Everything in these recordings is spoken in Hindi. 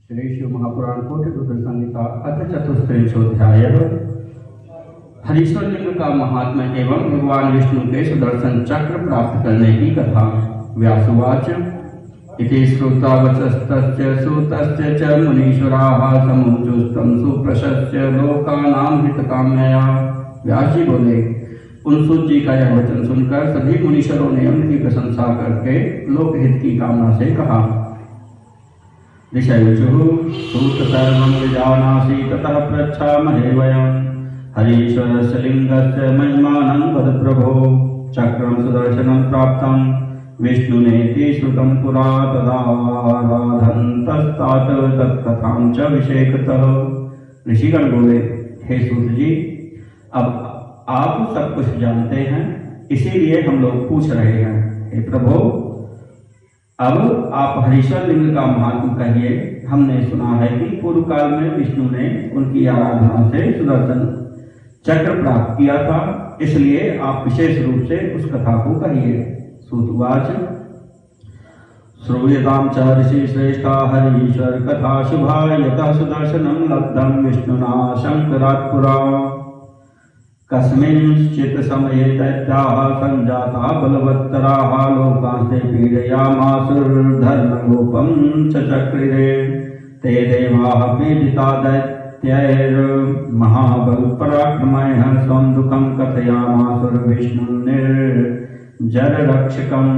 श्री शिव महापुराण कोटिरुद्र संहिता अथ चतुस्त्रिंशोऽध्याय। हरीश्वर लिंग का महात्मा एवं भगवान विष्णु के सुदर्शन चक्र प्राप्त करने की कथा। व्यासुवाच इति श्रुता वचस्तस्य सूतस्य च मुनीश्वराः समुच्चुस्तं सुप्रशस्य लोकानां हितकाम्यया। व्यास जी बोले, उन सूत जी का यह वचन सुनकर सभी मुनीश्वरों ने उनकी प्रशंसा करके लोकहित की कामना से कहा। ऋषयुषुः सूत सर्वं विजानासि ततः पृच्छामहे वयम् हरीश्वरस्य लिंगस्य महिमानं वद प्रभो। चक्रं सुदर्शनं प्राप्तं विष्णुनेति श्रुतं पुरा तदाराधन्तस्तात् तत्कथां च विषेकतः। ऋषिगण बोले, हे सूत जी, अब आप सब कुछ जानते हैं, इसीलिए हम लोग पूछ रहे हैं। हे प्रभो, अब आप हरीश्वर लिंग का महात्म कहिए। हमने सुना है कि पूर्व काल में विष्णु ने उनकी आराधना से सुदर्शन चक्र प्राप्त किया था, इसलिए आप विशेष रूप से उस कथा को कहिए। सूतवाच श्रूयतां च ऋषि श्रेष्ठा हरीश्वर कथा शुभा यतः सुदर्शनं लब्धं विष्णुना शंकरात् पुरा। कस्मिंश्चित् समये दैत्याः संजाता बलवत्तराः लोकांस्ते पीडयामासुर्धर्मरूपं च चक्रिरे। ते देवाः पीडिता दैत्यैर्महाबलपराक्रमैः स्वं दुःखं कथयामासुर्विष्णुर्निर्जररक्षकम्।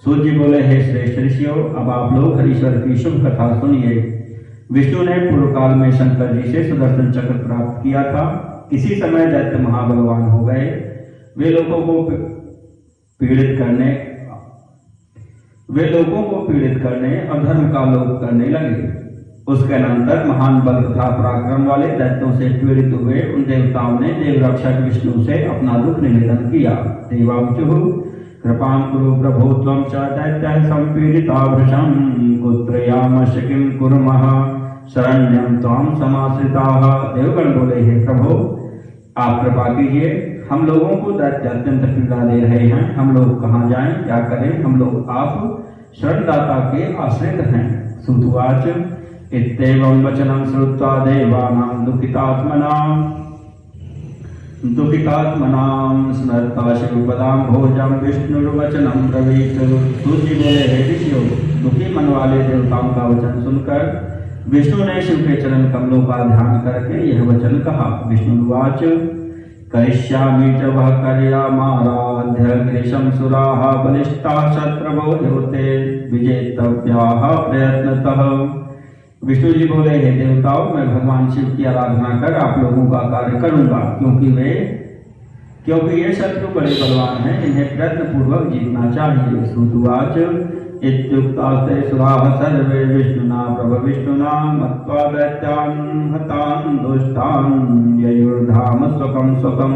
सूत जी बोले, हे श्रेष्ठ ऋषियों, अब आप लोग हरीश्वर की शुभ कथा सुनिए। विष्णु ने पूर्व काल में शंकर जी से सुदर्शन चक्र प्राप्त किया था। इसी समय दैत्य महाबलवान हो गए। वे लोगों को पीड़ित करने और धर्म का लोप करने लगे। उसके अनंतर महान बल तथा पराक्रम वाले दैत्यों से पीड़ित हुए उन देवताओं ने देवरक्षक विष्णु से अपना दुख निवेदन किया। देवांशुः कृपां कुरु प्रभो त्वं च दैत्यः संपीडिता वृषं कुत्रयामस्य किं कुर्मः शरण्यं त्वां समाश्रिताः। देवगण बोले, हे प्रभु, आप कृपा कीजिए, हम लोगों को दैत्य अत्यंत पीड़ा दे रहे हैं। हम लोग कहाँ जाएं, क्या करें? हम लोग आप शरणदाता के आश्रित हैं। सूतवाच इत्येवं वचनं श्रुत्वा देवानां दुःखितात्मनां स्मरता शिवपदां भोजं विष्णुर्वचनं ब्रवीत। सूत जी बोले, हे ऋषियों, दुखी मन वाले देवताओं का वचन सुनकर विष्णु ने शिव के चरण कमलों का ध्यान करके यह वचन कहा। विष्णुवाच करिष्यामि च वह कर्यामाराध्य ग्रीशं सुराः बलिष्ठाः शत्रवो योते विजेतव्याः प्रयत्नतः। विष्णु जी बोले, हे देवताओं, मैं भगवान शिव की आराधना कर आप लोगों का कार्य करूंगा, क्योंकि ये शत्रु बड़े बलवान हैं, इन्हें प्रयत्न पूर्वक जीतना चाहिए। सूतवाच इत्युक्तास्ते सुराः सर्वे विष्णुना प्रभविष्णुना मत्वा दैत्यान् हतान् दुष्टान् ययुर्धाम स्वकं स्वकम्।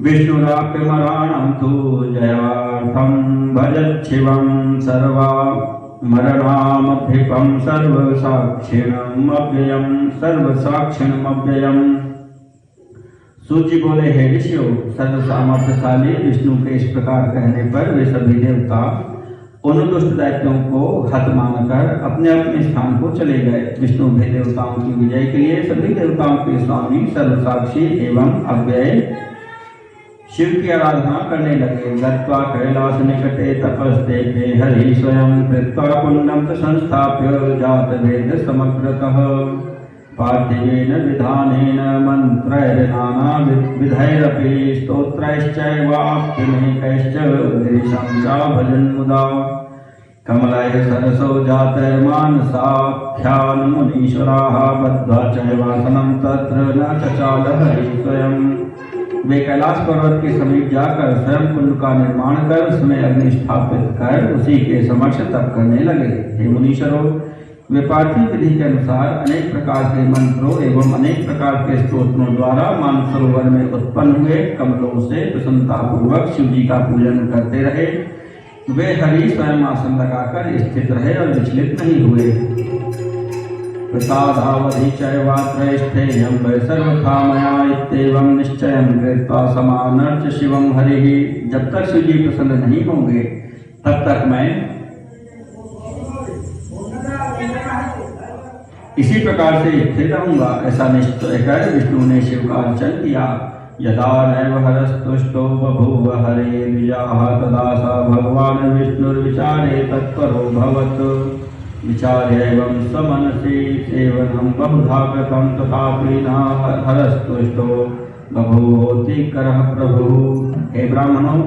विष्णुराप्यमराणं तु जयार्थं भजच्छिवं सर्वा मरणामधिपं सर्वसाक्षिणमव्ययम्। सूत जी बोले, हे ऋषियों, सर्व सामर्थ्यशाली विष्णु के इस प्रकार कहने पर वे सभी देवता उन दुष्ट दैत्यों को हत मानकर अपने अपने स्थान को चले गए। विष्णु भी देवताओं की विजय के लिए सभी देवताओं के स्वामी सर्वसाक्षी एवं अव्यय शिव की आराधना करने लगे। गत्वा कैलास निकटे तपस्ते हरि स्वयं कृत्वा कुंडं संस्थाप्य जात वेद समग्रतः पार्थिवेन विधानेन मंत्रैर्नाना विधैरपि स्तोत्रैश्चैवाप्यनेकैश्च गिरिशं च भजन् मुदा कमलैः सरसो जातैर्मानसाख्यान् मुनीश्वराः बद्ध्वा चैवासनं तत्र न चचाल हरि स्वयं। वे कैलाश पर्वत के समीप जाकर स्वयं कुंड का निर्माण कर उसमें अग्नि स्थापित कर उसी के समक्ष तप करने लगे। हे मुनीश्वरों, वे पार्थिव विधि के अनुसार अनेक प्रकार के मंत्रों एवं अनेक प्रकार के स्तोत्रों द्वारा मानसरोवर में उत्पन्न हुए कमलों से प्रसन्नता पूर्वक शिव जी का पूजन करते रहे। वे हरि स्वयं आसन लगाकर स्थित रहे और विचलित नहीं हुए। प्रसादावधि चैवात्रैष्ठेयं वै सर्वथा मया इत्येवं निश्चयं कृत्वा समानर्च शिवं हरिः। जब तक शिव जी प्रसन्न नहीं होंगे तब तक मैं इसी प्रकार से स्थिर रहूंगा, ऐसा निश्चय कर विष्णु ने शिव का अर्चन किया। यदा नैव हरस्तुष्टो बभूव हरे द्विजाः तदा स भगवान् विष्णुर्विचारे तत्परो भवत्। विचार्यैवं स्वमनसि सेवनं बहुधा कृतं तथापि न हरस्तुष्टो बभूवोति करः प्रभु। हे ब्राह्मणों,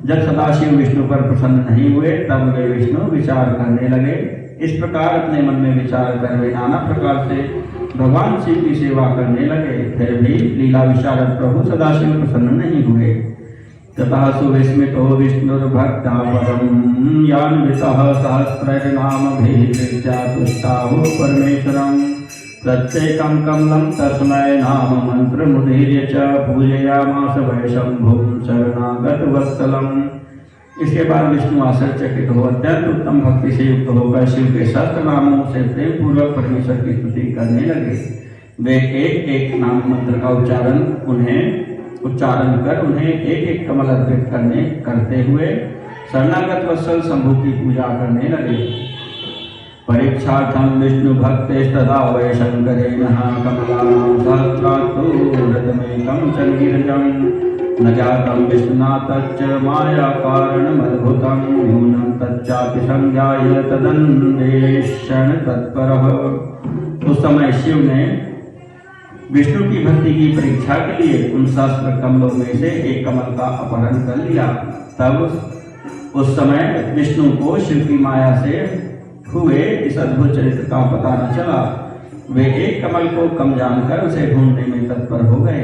जब सदाशिव विष्णु पर प्रसन्न नहीं हुए तब वे विष्णु विचार करने लगे। इस प्रकार अपने मन में विचार कर वे नाना प्रकार से भगवान शिव की सेवा करने लगे। फिर भी लीला विशारद प्रभु सदाशिव प्रसन्न नहीं हुए। ततः सुविस्मितो विष्णुर्भक्ता परं यान्वितः सहस्रनामभिर्विद्या तुष्टावो परमेश्वरं। प्रत्येकं कमलं तस्मै नाम मंत्रमुदीर्य च पूजयामास वै शंभुं शरणागतवत्सलम्। इसके बाद विष्णु आश्चर्यचकित हो अत्यंत उत्तम भक्ति से युक्त होकर शिव के सहस्त्र नामों से प्रेम पूर्वक परमेश्वर की स्तुति करने लगे। वे एक एक नाम मंत्र का उच्चारण कर उन्हें एक एक कमल अर्पित करते हुए शरणागत वत्सल शंभु की पूजा करने लगे। परीक्षार्थं विष्णु भक्तेस्तदा वै शंकरेण कमलानां सहस्रात्तुरतमेकं च नीरजं। न ज्ञातं विष्णुना तच्च माया कारणमद्भुतं न्यूनं तच्चापि संज्ञाय तदन्वेषण तत्परः। उस समय शिव ने विष्णु की भक्ति की परीक्षा के लिए उन सहस्त्र कमलों में से एक कमल का अपहरण कर लिया। तब उस समय विष्णु को शिव की माया से हुए इस अद्भुत चरित्र का पता न चला। वे एक कमल को कम जानकर उसे ढूंढने में तत्पर हो गए।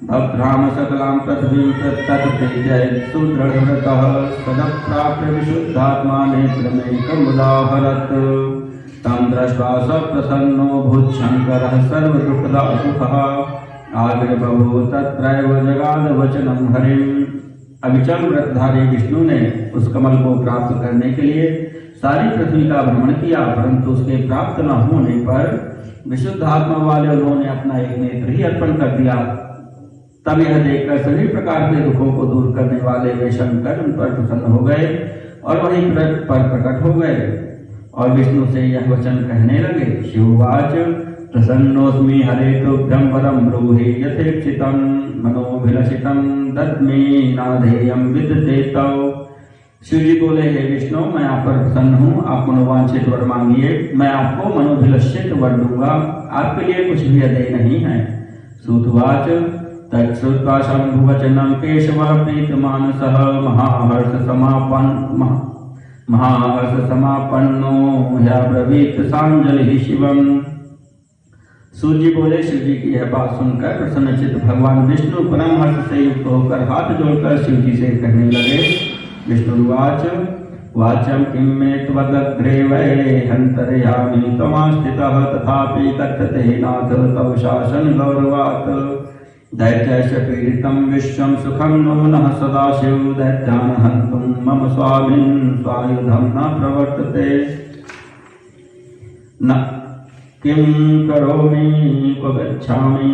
भद्राम सकलां पृथ्वीं तत्प्रीत्य सुदृढ़व्रतः सदप्राप्य विशुद्धात्मा नेत्रमेकमुदाहरत्। तं दृष्ट्वा सप्रसन्नो भूच्छङ्करः सर्वदुःखदासुखः आविर्बभूव तत्रैव जगाद वचनं हरिम्। अविचल व्रतधारी विष्णु ने उस कमल को प्राप्त करने के लिए सारी पृथ्वी का भ्रमण किया, परंतु उसके प्राप्त न होने पर विशुद्ध आत्मा वाले उन्होंने अपना एक नेत्र ही अर्पण कर दिया। तब यह देखकर सभी प्रकार के दुखों को दूर करने वाले वे शंकर उन पर प्रसन्न हो गए और वहीं पर प्रकट हो गए और विष्णु से यह वचन कहने लगे। शिववाच प्रसन्नोऽस्मि हरे तुभ्यं वरं ब्रूहि यथेक्षितं मनोभिलषितं दद्मे नाधेयं विदते तव। शिव जी बोले, हे विष्णु, मैं आप पर प्रसन्न हूँ, आप मनोवांछित वर मांगिए, मैं आपको मनोभिलषित वर दूंगा, आपके लिए कुछ भी अदेय नहीं है। सूतवाच तच्छ्रुत्वा शंभुवचनं केशवः प्रीतमानसः महाहर्ष समापन्नो ह्यब्रवीत सांजलिः शिवम्। सूर्य बोले, शिव जी की यह बात सुनकर प्रसन्नचित्त भगवान विष्णु परम हर्ष से युक्त होकर हाथ जोड़कर शिव जी से कहने लगे। विष्णुवाच वाचं किं मे त्वदग्रे वै हन्तर्यामि त्वमास्थितः तथापि कथ्यते नाथ तव शासन गौरवात्। दैत्यस्य पीडितं विश्वं सुखं नो नः सदाशिव दैत्यान् हन्तुं मम स्वामिन् स्वायुधं न प्रवर्तते। न किं करोमि क्व गच्छामि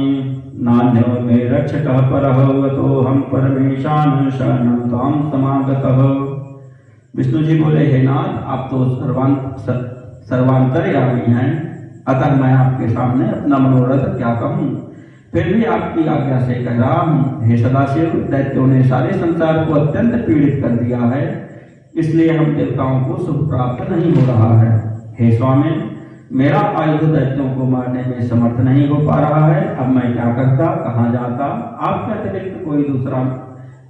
नान्यो मे रक्षकः परः गतोऽहं परमेशान् शरणं त्वां समागतः। विष्णु जी बोले, हे नाथ, आप तो सर्वांतर्यामी हैं, अतः मैं आपके सामने अपना मनोरथ क्या कहूँ, फिर भी आपकी आज्ञा से कह रहा हूँ। हे सदाशिव, दैत्यों ने सारे संसार को अत्यंत पीड़ित कर दिया है, इसलिए हम देवताओं को सुख प्राप्त नहीं हो रहा है। हे स्वामी, मेरा आयुध दैत्यों को मारने में समर्थ नहीं हो पा रहा है, अब मैं क्या करता, कहाँ जाता, आपके अतिरिक्त कोई दूसरा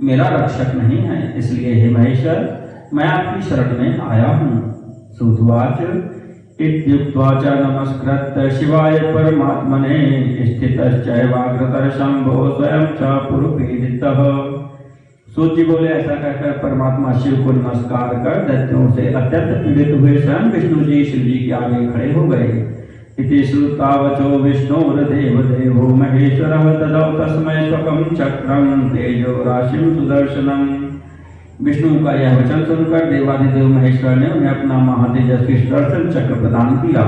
मेरा रक्षक नहीं है, इसलिए हे महेश्वर, मैं आपकी शरण में आया हूँ। सूतवाच इत्युक्त्वा च नमस्कृत्य शिवाय परमात्मने स्थितश्चैवाग्रतः शंभो स्वयं च पुरपीडितः। सूत जी बोले, ऐसा कहकर परमात्मा शिव को नमस्कार कर दैत्यों से अत्यंत पीड़ित हुए स्वयं विष्णु जी शिव जी के आगे खड़े हो गए। इति श्रुतावचो विष्णोर्देव देवो महेश्वरः ददौ तस्मै स्वकं चक्रं तेजो राशिं सुदर्शनम्। विष्णु का यह वचन सुनकर देवाधिदेव महेश्वर ने उन्हें अपना महातेजस्वी सुदर्शन चक्र प्रदान किया।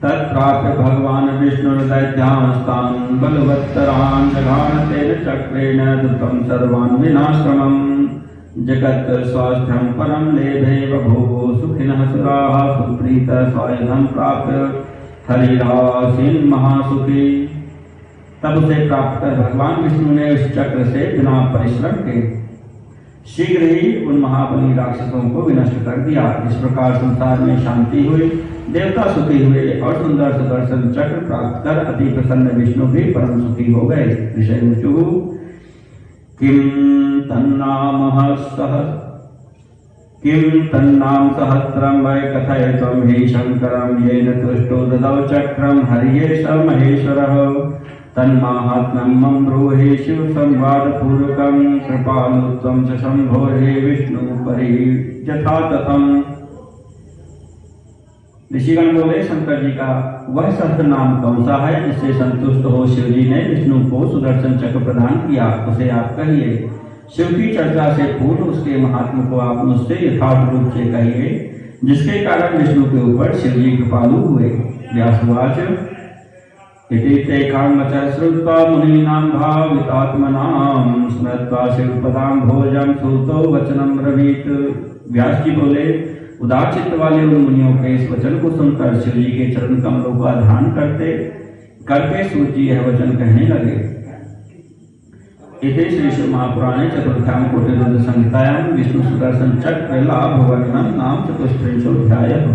तत्प्राप्य भगवान विष्णुर्दैत्यांस्तान् बलवत्तरान् जघान तेन चक्रेण द्रुतं सर्वान् विनाश्रमम्। जगत स्वास्थ्यं परम लेभे बभूवो सुखिनः सुराः सुप्रीत स्वायुधं प्राप्त हरिरासीन महासुखी। तब उसे प्राप्त कर भगवान विष्णु ने उस चक्र से बिना परिश्रम के शीघ्र ही उन महाबली राक्षसों को विनष्ट कर दिया। इस प्रकार संसार में शांति हुई, देवता सुखी हुए और सुंदर सुदर्शन चक्र प्राप्त कर अति प्रसन्न विष्णु भी परम सुखी हो गए। विषय किम तन्नाम सहस्रम वै कथय त्वं हि शंकरम येन तुष्टो ददौ चक्रम हरिये स महेश्वरः तन्माहात्म्यं मम ब्रूहि शिव संवाद पूर्वकं कृपालु त्वं च शंभो हे विष्णु परि यथा तथम। ऋषिगण बोले, शंकर जी का वह सहस्त्र नाम कौन सा है जिससे संतुष्ट हो शिव जी ने विष्णु को सुदर्शन चक्र प्रदान किया, उसे आप कहिए। शिव की चर्चा से पूर्व उसके महात्मा को आप मुझसे यथार्थ रूप से कहिए, जिसके कारण विष्णु के ऊपर शिव जी कृपालु हुए। व्यासवाच इति ते कामवचः श्रुत्वा मुनीनां भावितात्मनां स्मृत्वा शिवपदां भोजं सूतो वचनं ब्रवीत। व्यास जी बोले, उदार चित्त वाले उन मुनियों के इस वचन को सुनकर शिव जी के चरण कमलों का ध्यान करके सूत जी यह वचन कहने लगे। इति श्री शिव महापुराणे चतुर्थ्यां कोटिरुद्र संहितायां विष्णु सुदर्शन चक्र लाभ वर्णनम नाम चतुस्त्रिंशोऽध्यायः।